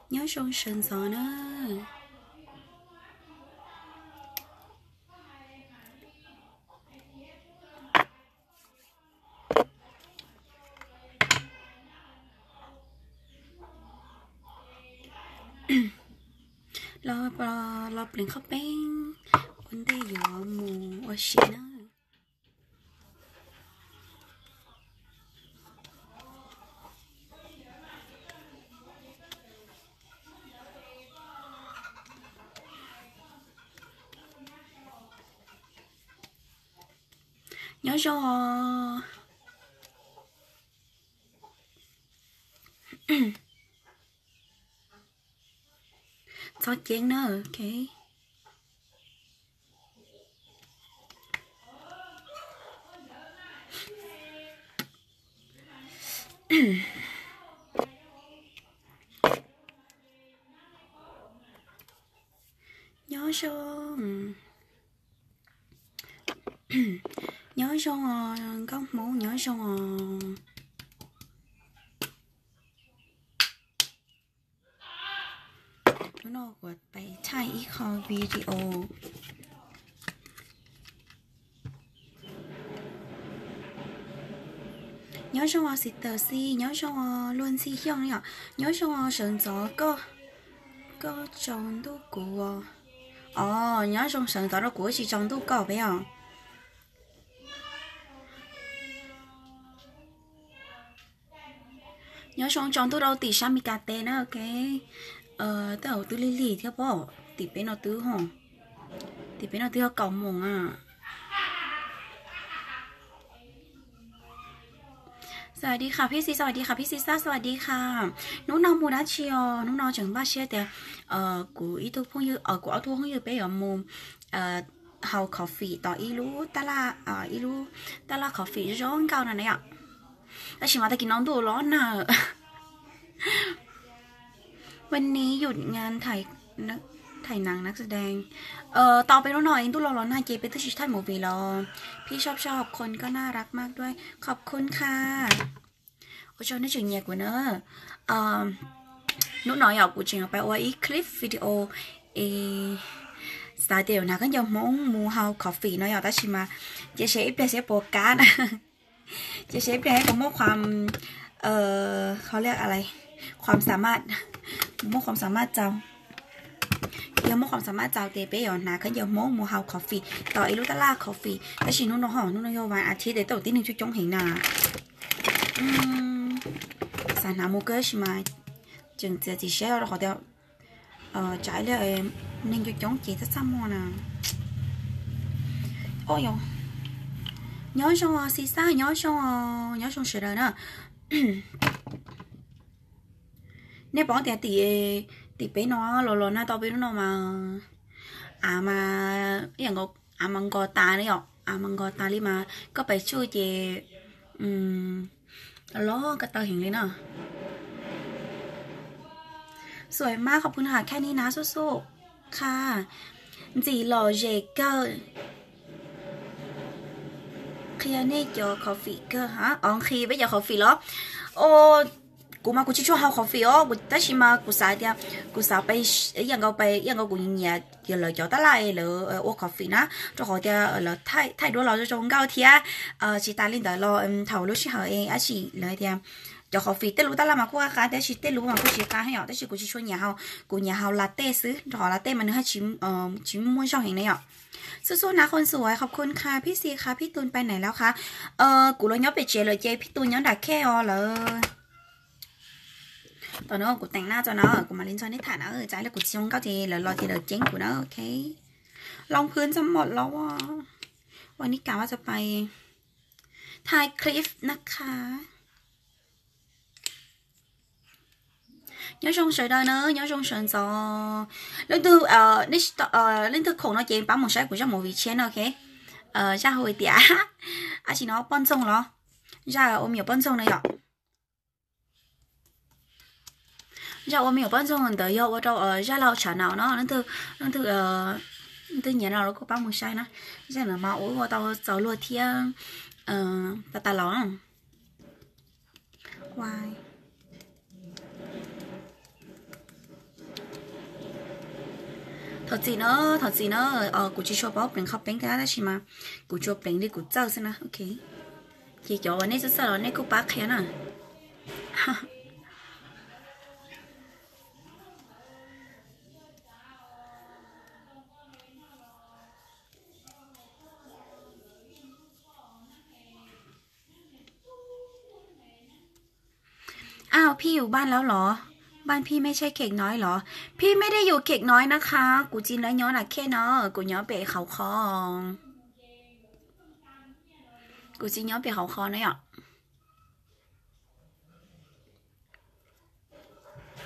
nhớ trong sân gió nữa lo bình khóc bén vấn đề gió mù ở xí nữa nhớ cho cho chén nữa ok nhớ cho nhớ cho có mẫu nhớ cho nó của tay thay ý kho video nhớ cho xịt tờ si nhớ cho luôn si hiông nhở nhớ cho sườn gió có trồng đu củ nhớ trong sườn gió đó của chị trồng đu cỏ bé à nhớ trong trồng đu đâu tỷ sao mi cà tê nữa ok tao từ lì lì theo bỏ tỷ bên nó tứ hả tỷ bên nó tứ cầu mùng àสวัสดีค่ะพี่ซีสวัสดีค่ะพี่ซีซ่าสวัสดีค่ะน้องน้องมูนัชชิโอน้องน้องจังบ้าเชียแต่กูอีทุกพงยูกูเอาทุกพงยูไปเอามูเฮาคอฟฟี่ต่ออีรู้ตลาอีรู้ตลาคอฟฟี่ร้อนเก่านั่นเนี่ยแต่ชิมาแต่กินน้องดูร้อนน่ะวันนี้หยุดงานถ่ายหนังนักแสดงต่อไปน้องหน่อยตู้ร้อนน่าเจไปตู้ชิทันโมบีรอพี่ชอบคนก็น่ารักมากด้วยขอบคุณค่ะโอ้ชอบในจุดแย่กว่าเนอะน้องหน่อยอยากกูจริงไปว่าอีคลิปวิดีโอสไตล์เดียวนะก็ยังมองมูเฮาคอฟฟี่น้อยอยากได้ชิมาจะเชฟเป็นเชฟโปรการ์ดจะเชฟเป็นให้ผมว่าความเขาเรียกอะไรความสามารถมองความสามารถเจ้ายังมองความสามารถเจ้าเตะไปอย่างนะเขายังมองมูเฮาคอฟฟี่ต่อไอ้ลูกตะล่าคอฟฟี่แต่ชินุ่นน้องห่อนุ่นน้องโยวันอาทิตย์เดี๋ยวตัวที่หนึ่งชุดจงเห็นนาสานามูเกอร์ชิมาจึงจะจีเชลเราขอเดียวจ่ายเลยหนึ่งชุดจงจีจะซ้ำมัวนะโอ้ยnhớ cho xí xa nhớ cho sửa đời nữa nếu bỏ tiền thì bé nó lò na tao bé nó mà mà cái ngọc mà ngò ta đấy mà ngò ta đi mà có phải chui vềล้อcái tao hình đấy nè สวยมากขอบคุณค่ะแค่นี้นะสู้ๆค่ะจีหล่อเจเกอร์kia này cho coffee cơ hả? Khi bây giờ coffee đó, cô mà cô chỉ cho hao coffee cô tất nhiên mà cô xài đi, cô xài bay, yang ngao cô nhà giờ lời cho ta lại là coffee ná, cho họ đi là thay đổi là cho ngao thì chỉ ta lên đó là thầu lúc chỉ hỏi chỉ lời đi cho coffee tết lúa ta làm mà cô cá tết chỉ tết lúa mà cô chỉ cá hay họ tết chỉ cô chỉ cho nhà hao latte xứ, cho họ latte mà nó chỉ mua cho hình này ạสู้ๆนะคนสวยขอบคุณค่ะพี่ซีค่ะพี่ตูนไปไหนแล้วคะกูเราย้อนไปเจเลยเจพี่ตูนย้อนดักแค่เลยตอนนั้นกูแต่งหน้าจอเนาะกูมาลิ้นชอนในฐานะใจแล้วกูชิงก็เจแล้วรอเจเดี๋ยวเจ๊งกูนะโอเคลองพื้นจะหมดแล้วว่ะวันนี้กะว่าจะไปถ่ายคลิปนะคะnhớ trong sợi đời nữa nhớ trong sợi gió lên từ khổng nó chế bán một sợi của trong một vị trí ok ra hồi tía chỉ nó bận xong rồi ra ôm nhiều bận xong này ạ ra ôm nhiều bận xong rồi tới yêu vào ra lâu trả nào nó từ nhà nào nó có bán một sợi nữa ra là màu của tao giàu luôn thiên ta ló wow thật gì nữa cụ chỉ cho bóp mình khóc bánh thế đó chứ mà cụ cho bánh đi cụ trâu xem nào ok chị cho anh ấy rất sợ anh ấy cũng bác khéo nèอ้าวพี่อยู่บ้านแล้วเหรอบ้านพี่ไม่ใช่เค้กน้อยเหรอพี่ไม่ได้อยู่เค้กน้อยนะคะกูจินแล้วย้อนหนักแค่เนาะกูย้อนไปเขาคองกูจินย้อนไปเขาคอเนาะ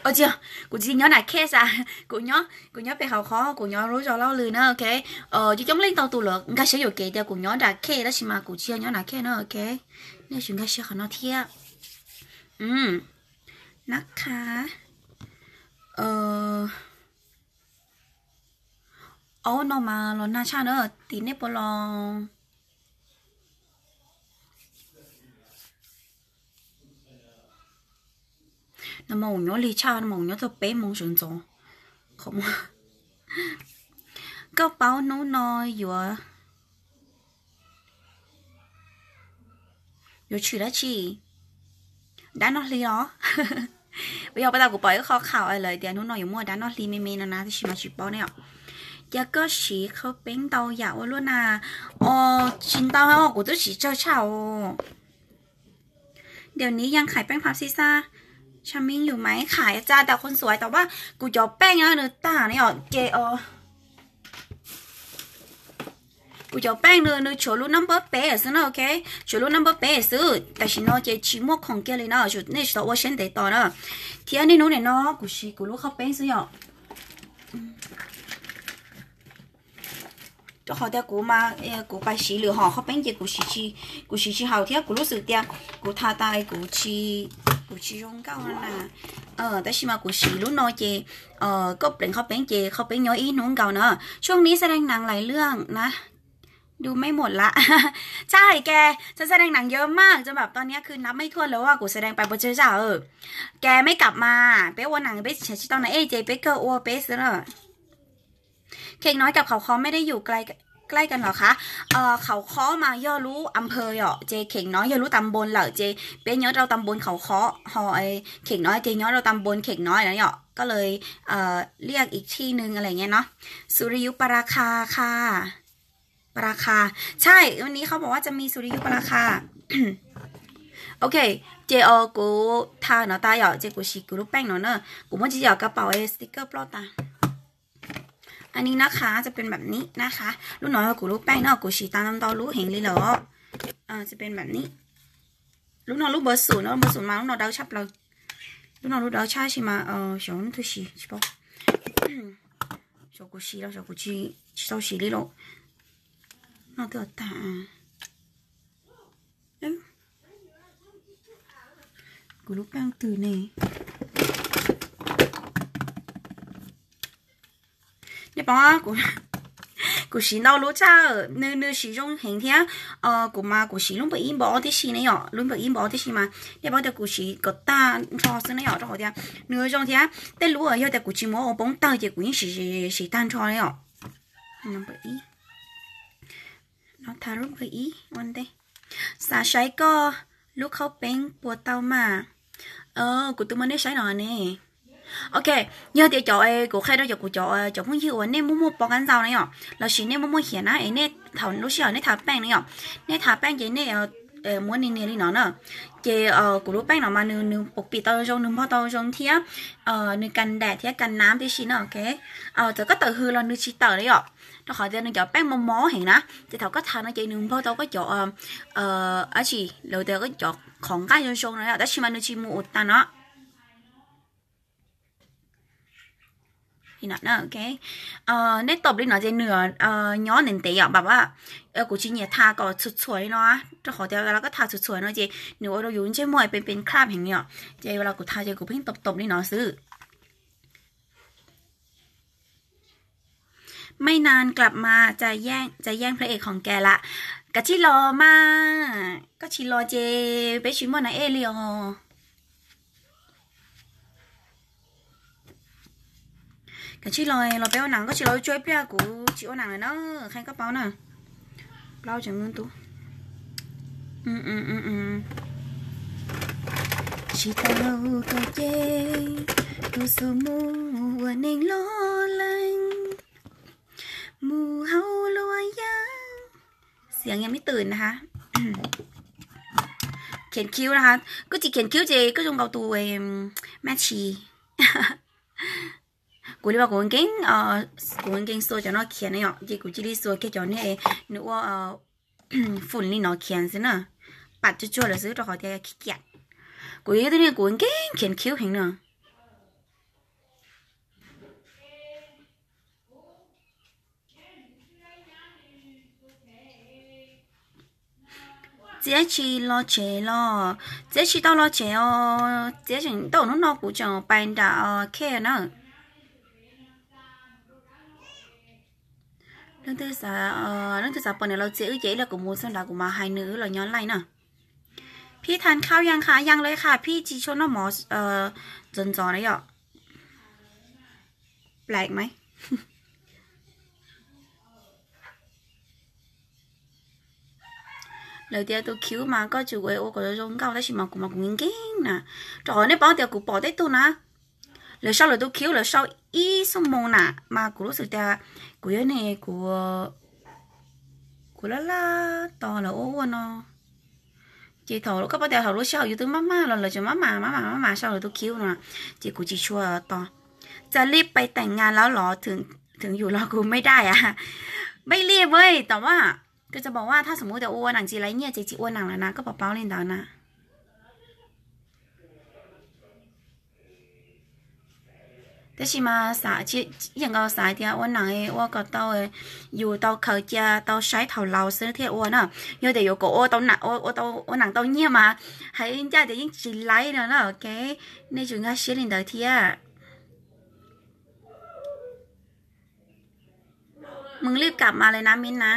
ờ chưa cụ chỉ nhớ này kia sao cụ nhớ về hậu khó cụ nhớ rối rồi lâu lười nữa ok chứ chống lên tàu tù lợn ngay sử dụng kệ cụ nhớ đã kia đó mà cụ chưa nhớ này kia nữa ok nên chúng ta sẽ khó nói thiệtนะคะnó mà nó na cha nữa tí nếp bò lòng nó màu nhớ lì cha nó màu nhớ tôi bé mong sườn rồi không có bao nấu nói vừa vừa chửi đã chị đã nói lì đó bây giờ bắt đầu của bói khó khảo ai lời tiền nấu nói mua đã nói lì mê mê nó thì mà chịu bao nè giờ có chỉ không bánh tàu dạo luôn à chín tàu hả của tôi chỉ cho chào điềuนี้ยังขายแป้งพับซีซ่าชามิงอยู่ไหมขายจ้าแต่คนสวยแต่ว่ากูจะแป้งนะเนื้อตาเนี่ยเกกูจะแป้งเนื้อโชว์รูนัมเบอร์เป๊ะซื้อนะโอเคโชว์รูนัมเบอร์เป๊ะซื้อแต่ฉันเนาะเจชิมวกของเกเลยนะชุดนี่ฉันว่าฉันเตะต่อนะเที่ยนี่นู้นเนี่ยเนาะกูรู้เขาแป้งซื้อ就好的古嘛，古拜洗了哈，好本节古洗去好听，古路是的，古他带古去用高啦，但是嘛古洗路น้อยเจก็เป็นเขาเป็นเจเขาเป็นย้อยอีนุ่งเก่าเนอะช่วงนี้แสดงหนังหลายเรื่องนะดูไม่หมดละ ใช่แกจะแสดงหนังเยอะมากจะแบบตอนนี้คือนับไม่ถ้วนแล้วว่ากูแสดงไปบนเจ้าแกไม่กลับมาเป๊ะวันหนังเป๊ะเฉยๆตอนไหนเจเป๊ะเกอวัวเป๊ะซะเลยเค้กน้อยกับเขาค้อไม่ได้อยู่ใกล้กันหรอคะเขาค้อมาย่อรู้อำเภอเหรอเจเข่งน้อยย่อรู้ตำบลเหรอเจเป๊ะย้อนเราตำบลเขาค้อหอไอเข่งน้อยเจย้อนเราตำบลเข่งน้อยนะเหรอก็เลยเรียกอีกที่นึงอะไรเงี้ยเนาะสุริยุปราคาค่ะปราคาใช่วันนี้เขาบอกว่าจะมีสุริยุปราคา โอเคเจกูทาเนาะตาเหรอเจกูฉีกกูรูปแป้งเนาะเนอะกูมันจะหยอดกระเป๋าสติ๊กเกอร์ปลอตตาอันนี้นะคะจะเป็นแบบนี้นะคะลูกน้อยกูรูปแป้งเนาะกูฉีกตามน้ำตาลูกเห็นเลยเหรอจะเป็นแบบนี้ลูกน้อยลูกเบอร์ศูนย์เนาะเบอร์ศูนย์มาลูกน้อยเดาชับเลยลูกน้อยลูกเดาชับใช่ไหม小人推洗是不小กู洗了小กู去烧洗哩咯那都要打กูรูปแป้งตื่นเนี่ย你帮กู洗到路差你始终很天กูมากู洗拢不因包的洗呢哟拢不因包的洗嘛你帮的กู洗个大超市呢哟这好点你种天但如果要的กู去摸我帮到的กู因是单超呢哟能不因nó thà lúc cái ýวันเดสาใช้ก็ลูกเขาเป็นปวดเตามากูตัวมันได้ใช้หน่อยนี่ok nhớ thì chỗ của khai đó chỗ của chỗ muốn chịu nên mua bao gan rau này nhở là chỉ nên mua hiển á nên thảo lúc xưa nên thảo bánh này nhở nên thảo bánh vậy nên muốn nên đi nó nữa chị của lúc bánh nó mà nương bột bì tao trong nương bao tao trong thía nương cần đẻ thía cần nám thì xin ok giờ có từ hư là nương chỉ tờ đấy nhở nó hỏi cho nên chỗ bánh mó hiển á thì thảo có thằng nó chị nương bao tao có chỗ ở chỉ đầu tiên có chỗ khoảng cái trong này đó chỉ mà nương chỉ mua ta nó thì nó ok nét tập đi nó chỉ nửa nhỏ nên tệแบบว่ากูชิ้นเนี่ยทาก็สวยๆเนาะจะขอเดียวแล้วก็ทาสวยๆเนาะเจหนูเราอยู่ใช่ไหมเป็นคราบอย่างเงี้ยเจเวลากูทาเจกูเพิ่งตบๆนี่เนาะซื้อไม่นานกลับมาจะแย่งพระเอกของแกละกะชิรอมาก็ชิรอเจไปชิมว่านะเอเลีย cái chị lòi lòi béo nặng có chị lòi chơi bia của chị ô nặng này nó khay các bao nè bao chẳng luôn tú chỉ tao câu chê câu số mù nên lo lắng mù hao lúa giangเสียงยังไม่ตื่นนะคะเขียนคิ้วนะคะก็chỉเขียนคิ้วเจก็dùng cầu tùแม่ชี กูเลยว่ากูเก่งกูเก่งตัวจะน้อเขียนเนี่ยจีกูจีดีตัวแค่จอเนี่ยนึกว่าฝุ่นนี่น้อเขียนสินะปัดจู่ๆเลยซื้อตัวเขาจะขี้เกียจกูยังตัวเนี่ยกูเก่งเขียนคิ้วเห็นเนาะ节气lo chế lo节气到lo chế节气到nó cũng chẳng bàn đã khe nữa lần thứ sáu bọn nàyเราchế chế là cũng muốn xem là cũng mà hai nữ là nhón lại nè พี่ทานข้าวยังคะยังเลยค่ะพี่จีชวนน้องหมอจนจอนะหยอกแปลกไหม lời tiêu tôi cứu mà có chịu quay ô có giống cao đấy chỉ mà cũng nghiêng nghiêng nè trời này bao tiêu cũng bỏ đấy tôi nè lời sau lời tôi cứu lời sau ý xong mồm nè mà cũng lúc sự ta của cái này của la to là ô nó chị thầu các bao tiêu thầu lúc sauอยู่ từ mama là lời cho mama sau lời tôi cứu nè chị của chị chua to จะรีบไปแต่งงานแล้วหรอถึงอยู่รอกูไม่ได้อะไม่รีบเว้ยแต่ว่าก็จะบอกว่าถ้าสมมติแต่อ้วนหนังจีไรเนี่ยจีอ้วนหนังแล้วนะก็เปล่าๆเล่นดาวนะแต่ชิมาสาจีอย่างเราสายเดียวอ้วนหนังอ้วนก็ต้องอยู่ต้องเขาจะต้องใช้เท่าเราซื้อเที่ยวอ้วนอ่ะเยอะแต่อยู่กับอ้วนต้องหนักอ้วนหนังต้องเงียบมาให้ญาติยิ่งจีไรเนาะโอเคในจุดงานเชียร์ลินเดอร์เทียมึงรีบกลับมาเลยนะมิ้นนะ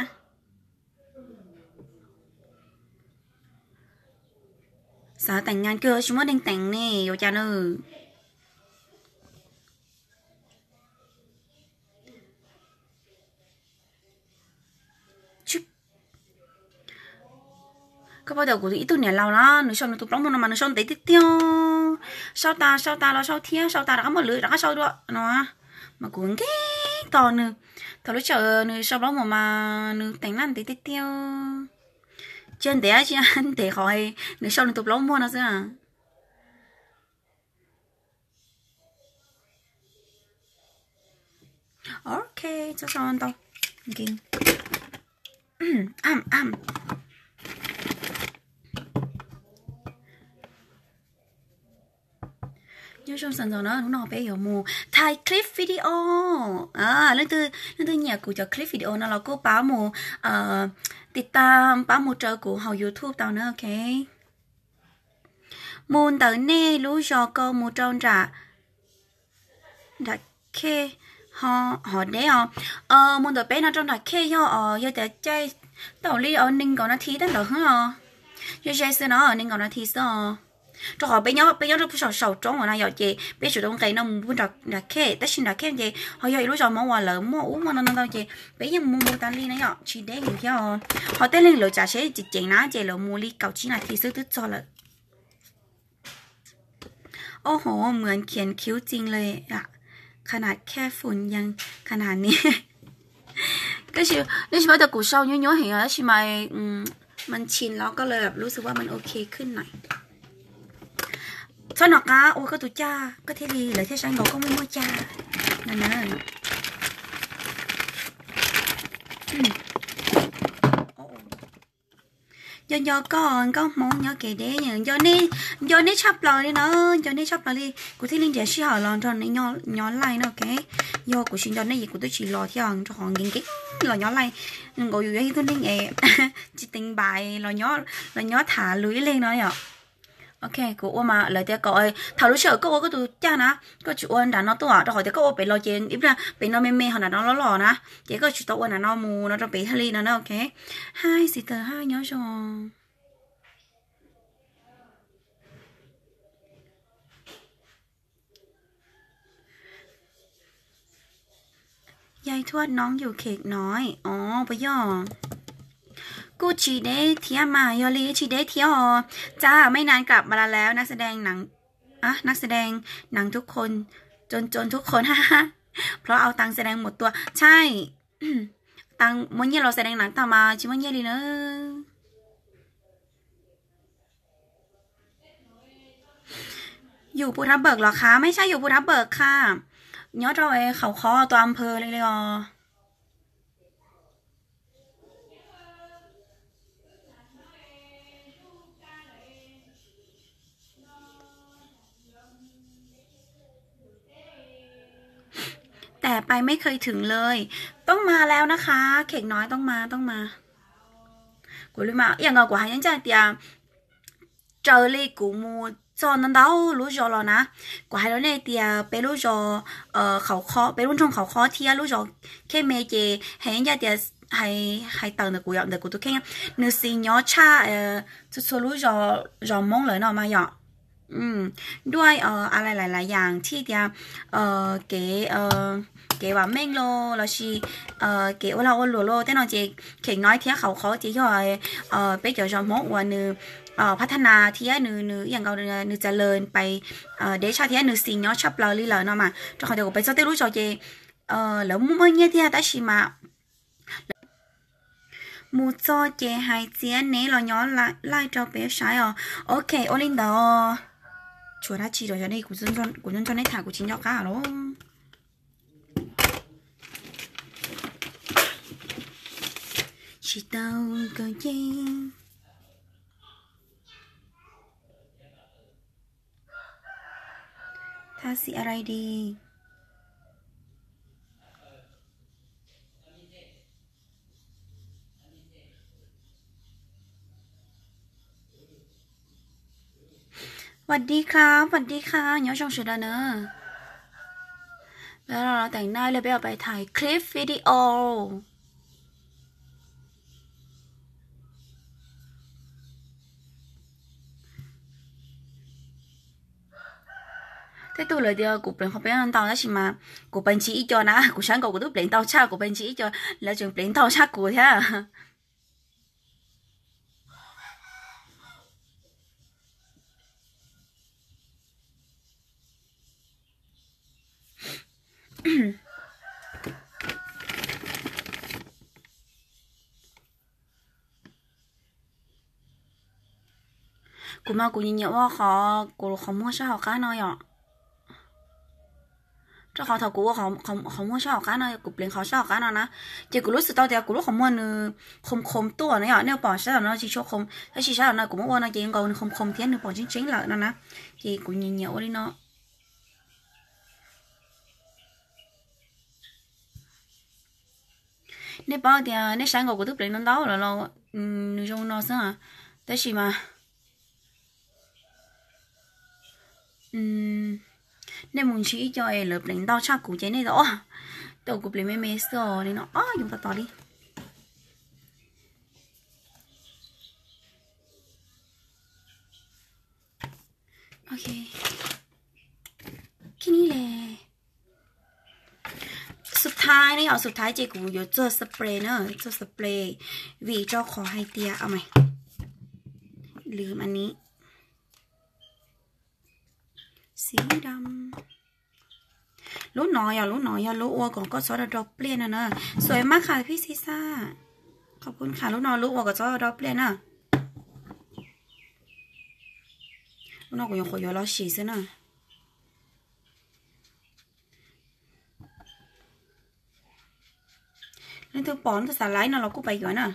สาวแต่งงานเกิดชั่วโมงแต่งนี่โยจานชุก็พอเดี๋ยวกูอีตัวเนี่ยเราละหนูชอบหนูตัวปล้องมันมาหนูชอบเตะติ๊กเตี้ยวชอบตาเราชอบเที่ยวชอบตาแล้วก็หมดเลยแล้วก็ชอบด้วยเนาะมากูเก่งต่อหนึ่งตอนรู้เจอหนูชอบปล้องมาหนูแต่งนั่นเตะติ๊กเตี้ยวtrên té chứ anh té khỏi nếu sau này tụt lóng mua nó sẽ à ok cho son tao kinh nhớ trong sân rồi nó nó bé hiểu mùถ่ายคลิปวิดีโอlên từ nhà của cho clip video nó là cô báo mù ติดตามป้ามูเจอกูเฮา YouTube ตอนนั้นโอเคมูนเตอร์เน่รู้จอก็มูจอนจะดักเคฮอเด้มูนเตอร์เป็นนะจอนดักเคย่อย่าแต่ใจต่อรีนิ่งก่อนนาทีตั้งแต่ฮะอย่าใจซื้อเนาะนิ่งก่อนนาทีซะcho họ bây giờ rất sầu trống mà nó giờ bây giờ đông cây nó muốn đặt khe tất nhiên đặt khe gì họ giờ lúc giờ mua hoa lợn mua uống mà nó đâu chị bây giờ mua tan ly nó chỉ để hình theo họ tới lên lựa trà sẽ chỉ chén ná chị là mua ly cầu chỉ là thì sức tức cho là ô hồเหมือน เขียนคิ้วจริงเลยอะขนาดแค่ฝุ่นยังขนาดนี้ก็ชินี่ชิว่าแต่กูชอบย้อยๆเห็นแล้วชิมามันชินแล้วก็เลยแบบรู้สึกว่ามันโอเคขึ้นหน่อยcho nó cá ôi có tụi cha có thế gì lại thế sang có mua cha nè do con có món nhỏ kể đấy do nấy chắp lời đi nó do nấy chắp lời đi của thế linh trẻ sĩ hỏi lòn tròn này nhỏ lại nó ok do của xin do này gì của tôi chỉ lò theo cho họ nghiên cứu lò nhỏ lại ngồiอยู่tôi linh nghe chỉ tình bài lò nhỏ thả lưới lên nó nhở ok cô ôm mà lời tiếng gọi thảo lúc sợ cô có tụi cha nè có chịu ôn đã nó tôi ở rồi thì cô bị lo chuyện ít ra bị nó mê hoặc là nó lò nè chỉ có chịu tao ôn là nó mù nó cho bị thali nó ok hai xì tờ hai nhớ rồi ทวดน้องอยู่เขกน้อยอ๋อปะย่อกูชีได้เที่ยมายอลีชีได้เที่ยวจ้าไม่นานกลับมาแล้วนักแสดงหนังนักแสดงหนังทุกคนจนทุกคนฮ่าเพราะเอาตังแสดงหมดตัวใช่ตังเมื่อกี้เราแสดงหนังต่อมาชิมันเยลีเนอะอยู่ภูทับเบิกเหรอคะไม่ใช่อยู่ภูทับเบิกค่ะยอดเราเอเขาคอตัวอำเภอเลยอ๋อแต่ไปไม่เคยถึงเลยต้องมาแล้วนะคะเข่งน้อยต้องมากูรู้มาอย่างเรากูหายังจะเตียเจอเลยกูมูจอนนั้นเดารู้จอแล้วนะกูให้แล้วเนี่ยเตียไปรู้จอเขาคอไปรุ่นชงเขาคอเทียรู้จอแค่เมเจให้ยังจะเตียให้ตังเด็กกูอยากเด็กกูตัวแค่นึกสิย้อนชาจะรู้จอมองเลยเนาะมาหยอกด้วยอะไรหลายๆอย่างที่เดียเก๋ว่าแม่งโลแล้วชีเก๋ว่าเราโลโลแต่นอนเจเข่งน้อยเที่ยเขาเจีย่อยไปเกี่ยวจอมกว่านึพัฒนาเที่ยนึอย่างเรานึเจริญไปเดชาเที่ยนึสิ่งเนาะชับเราลีเลยเนาะมาจนเขาเดี๋ยวไปเจ้าเต้รู้จอเจแล้วมุ่งมั่นเนี่ยเที่ยได้ชิมามูจอเจหายเจียนเนเราย้อนไล่จอเป๊ะใช่อ๋อโอเคโอลินดอชัวร์ถ้าชีโดยจะได้กูจนได้ถ่ายกูชิ้นยอกข้าหรอชีเต้าก็ยิงถ้าสีอะไรดีสวัสดีครับสวัสดีค่ะย้อนช่องเฉยๆเนอะแล้วเราแต่งหน้าเลยไปถ่ายคลิปวิดีโอthế tôi lời điều của bên không biết ăn tàu đó chỉ mà của bên chỉ cho nó của sáng của tôi bên tàu cha của bên chỉ cho là chuyện bên tàu cha của thế à của mà của nhìn nhậnว่าเขามั่วใช่หรอคะน้อยอ่ะเจ้าเขาถากูว่าเขามั่วใช่หรอคะน้อยกูเปลี่ยนเขาใช่หรอคะน้อยนะเจ้ากูรู้สึกตอนเดียวกูรู้เขามั่วเนื้อคมตัวเนี่ยเนี่ยปอใช่หรอเนาะจีโชคมถ้าจีใช่หรอเนาะกูมั่วเนาะจีงกูคมเทียนเนื้อปอจริงๆเลยนะจีกูnhìn nhậnว่าดิเนาะเนี่ยปอเดียวเนี่ยsángกูtôiเปลี่ยนนั่นđó là lo nữ trong nó sao àแต่สิมาnên muốn chỉ cho em lớp đánh đau chắc cụ chế này đó đầu cụ lấy mấy sờ này nó dùng tao đi ok cái này là สุดท้ายนี่เหรอสุดท้ายเจกูอยู่เจอสเปรย์เนอะเจอสเปรย์วีเจ้าขอให้เตียเอาไหมลืมอันนี้สีดำรู้หน่อยรู้อ้วกก็ซอสดอกเปลี่ยนนะเนอะสวยมากค่ะพี่ซีซ่าขอบคุณค่ะรู้หน่อยรู้อ้วกก็ซอสดอกเปลี่ยนนะรู้หน่อยกูยังขอยอล้อฉี่ซะนะnên tôi bón tôi xả lái nó cũng phải gọi nè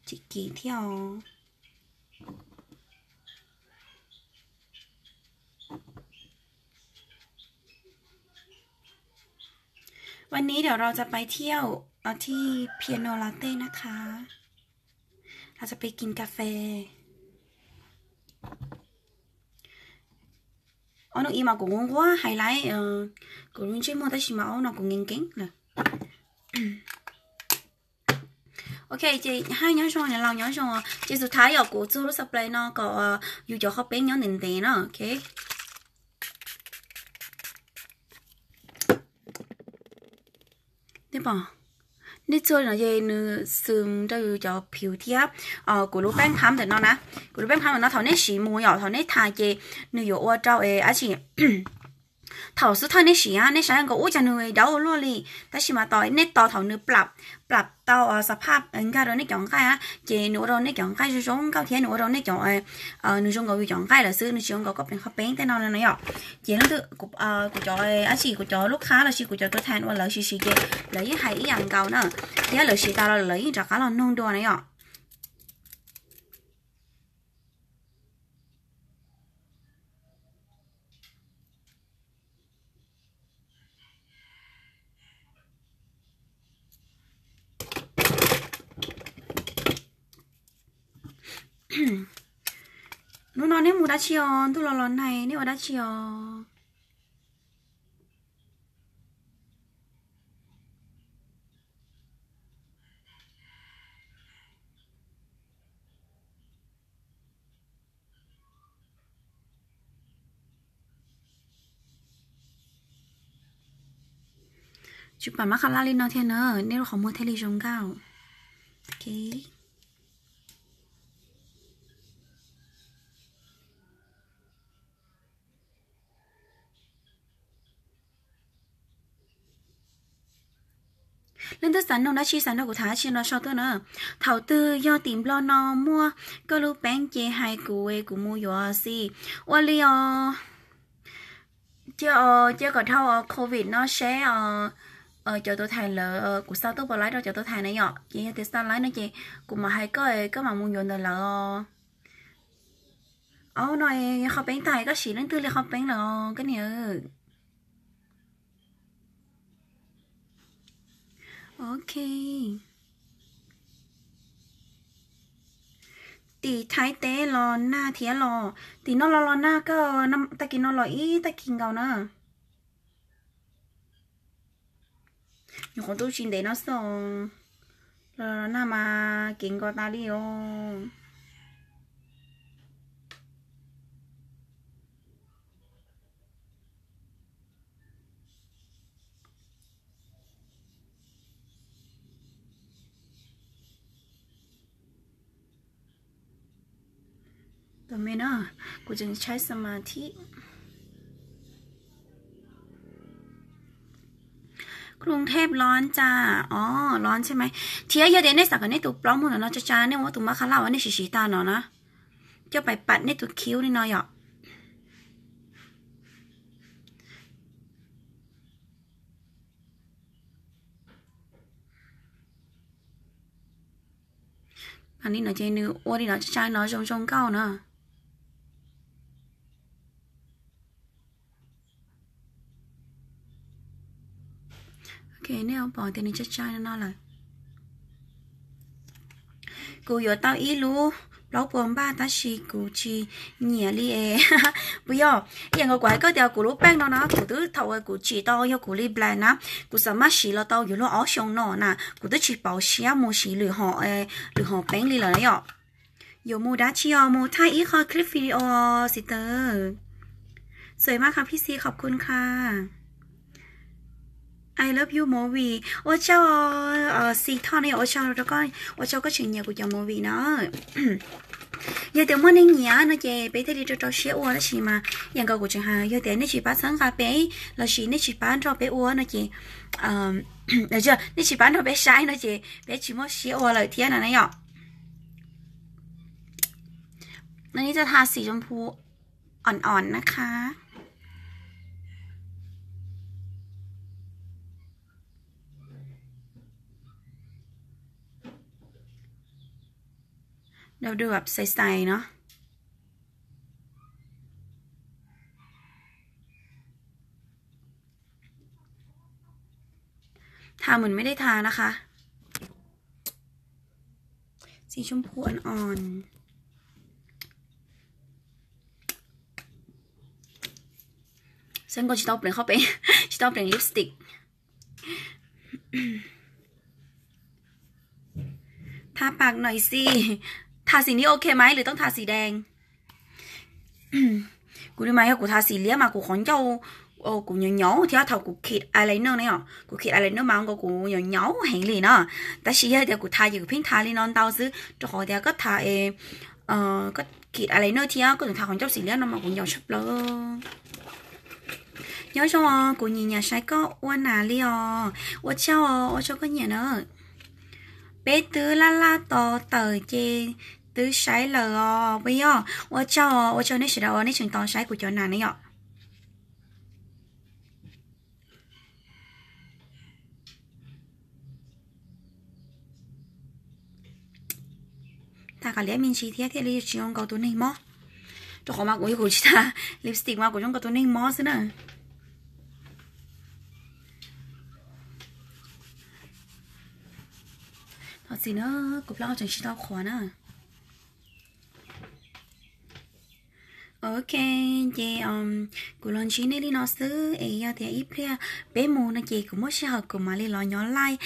chị kỳ theo วันนี้เดี๋ยวเราจะไปเที่ยวที่เปียโนลาเต้นะคะเราจะไปกินกาแฟnó im mà cũng ngon quá hay lái cũng luôn chơi mua tới mà nó cũng nghiêng kính nè ok chị hai nhóm xong nhà lòng nhóm xong chị สุดท้ายอ่ะกูซื้อรถสเปรย์เนาะก็อยู่จะเขาเป็นnhóm nền tệเนาะโอเคเดี๋ นี่ป่ะนี่chơi là gì nữ sừng đây cho phiếu thiếp của lúc bán khám thì nó nè của lúc bán khám thì nó thầu nét xí mùi nhỏ thầu nét thà gì nữ yếu qua trâu ấy á chị thầu số thầu nét xí á nét sáng có út cho nữ đâu luôn đi ta chỉ mà tỏi nét to thầu nữ pรับtaoสภาพứng ra rồi nét chọn cái á chị nữ rồi nét chọn cái số số cao thế nữ rồi nét chọn nữ số người chọn cái là xưa nữ chọn cóเป็นข้าวแป้งแต่นอนเลยอ่ะchị nó tự của cho á chị của cho lúc khá là chị của cho tôi than là chị chị lấy hay ý ăn cầu nữa thế là chị ta là lấy ra cả là nông đùa này ạ nó nói nếu mua đã chiều tôi lo này nếu đã chiều chụp bản mắc khá lên nó thế nữa nếu không mua thay giống cao ok lên tới sản nông đã chi sản đâu của thả chi nó sau tôi nữa thầu tư do tìm lo nó mua có lúc bán chè hai của mua yo si ô li chứ còn thâu covid nó sẽ cho tôi thầy là của sao tôi bảo lái đâu cho tôi thầy này nhở chị thì sao lái nó chị cũng mà hay có mà mua nhuận là nói họ bán tài có gì đến tư là họ bán là cái này ok tỷ thái tế lò na thía lò tỷ nó lò na cơ năm ta kia nó lò ý ta kia gạo nữa nhưng còn tôi xin để nó xong lò na mà kiện gọi ta đi ô tụi mìnhกูจึงใช้สมาธิกรุงเทพร้อนจ้าอ๋อร้อนใช่ไหมเทียยาเดนในสักกันในตัวปลอมหมดแล้วจ้าเนี่ยว่าตัวมาคาราวันนี้สีตาเนาะนะจะไปปัดในตัวคิ้วนี่เนาะอันนี้เนาะเจนึว่าดีเนาะจ้าเนาะจงเก้าเนาะcái này bỏ tiền chất chai nó là cô yo tao ý lu lão buồn ba ta chỉ cô chỉ nhẹ li e bây giờ hiện ở quái cái điều cô lúc bang nó cô cứ thầu cô chỉ tao yêu cô li blan á cô sao mà chỉ là tao yêu nó ở trong nó nè cô cứ chỉ bảo xia mua chỉ lừa họ bang li là đấy ạ yêu mua đã chi mua thay ý coi clip videoสิเตอร์สวยมากค่ะพี่ซีขอบคุณค่ะ I love you movie 我叫ซีท่อเนี่ย我叫แล้วก็我叫ก็chuyện nhà của chồng movie nó giờ từมื่อนี้nó về bé thì cho xe uo đó chị mà hiện cái của chị hà giờ từ này chị bán sáng cà bé là chị này chị bán cho bé uo nó chị được chưa này chị bán cho bé sai nó chị bé chỉ mua xe uo lời thiên là này nhởนี่จะทาสีชมพูอ่อนๆนะคะเราดูแบบใสๆเนาะทาเหมือนไม่ได้ทานะคะสีชมพูอ่อนๆฉันก็จะต้องเปลี่ยนเข้าไปจะต้องเปลี่ยนลิปสติกทาปากหน่อยสิทาสีนี้โอเคไหมหรือต้องทาสีแดง กูđi màyกูทาสีเหลี่ยมมากูขอนเจ้ากูnhỏ nhỏ thì thầuกูkhịt eyeliner này àกูkhịt eyeliner màกูnhỏ nhỏ hình liền àแต่สิthìกูทาอยู่พิงทาลีนอนเตาซื้อจะขอเดี๋ยวก็ทาก็khịt eyeliner thìก็ถึงทาของเจ้าสีเหลี่ยมmàกูnhỏ chụpเลยnhớ choกูnhìn nhà sai có quan nào li à我叫个nhà nữa bé tứ la to tờ chê tứ sai lờ bây giờ 我叫那时候那群当sai của chỗ nào này ạ ta cả lẽ mình chỉ thế li chỉ ông cầu tôi này mó tôi khó mặc của chỉ ta lipstick mà của chúng cầu tôi này mó xí nữa thật gì nữa cục lo chẳng chỉ tao khó nữa ok chị của lần chín này đi nó xứ ấy thì ít bé mù nó chị cũng mất sẽ học của mà đi lo nhỏ lại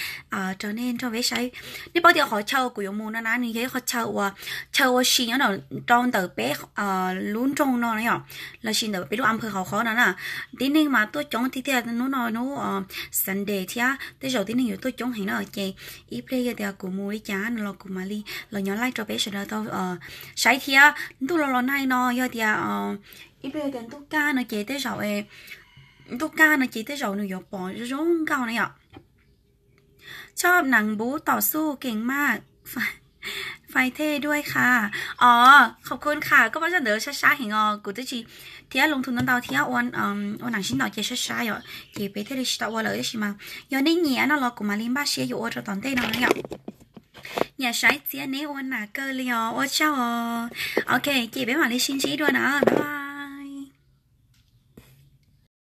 cho nên cho bé sai nếu bao giờ họ chơi của mù nó nói như thế họ chơi xin nó trong tờ bé luôn trong nó này là xin tờ bé lúc ăn phơi họ khó nó nè tí nên mà tôi chống thì nó nói nó Sunday thì tới rồi tí nên tôi chống hay nó chị ít bây giờ của mù đi chả nó lo của mà đi lo nhỏ lại cho bé sẽ đỡ tao sai thì tôi lo này nó giờ thì ít bây giờ tôi ca nó chỉ tới rồi tôi ca nó chỉ tới rồi nó dọc bỏ rốn cao này ạชอบหนังบู๊ต่อสู้เก่งมากไฟเท่ด้วยค่ะอ๋อขอบคุณค่ะก็ว่าจะเดี๋ยวช้าๆเห็นกูจะจีเที่ยลงทุนนั้นดาวเที่ยวันหนังชิ้นต่อเกี่ยวช้าๆอยู่เกี่ยวไปเที่ยวชิตาวเลยใช่ไหมย้อนได้เงี้ยน่ะเรากูมาลิ้นบ้าเชียอยู่ว่าจะตอนเต้นอะไรอย่างอย่าใช้เสียเนวันหนาเกลียวว่าเจ้าโอเคเกี่ยวไปมาลิ้นชิ้นชี้ด้วยนะบ๊ายบาย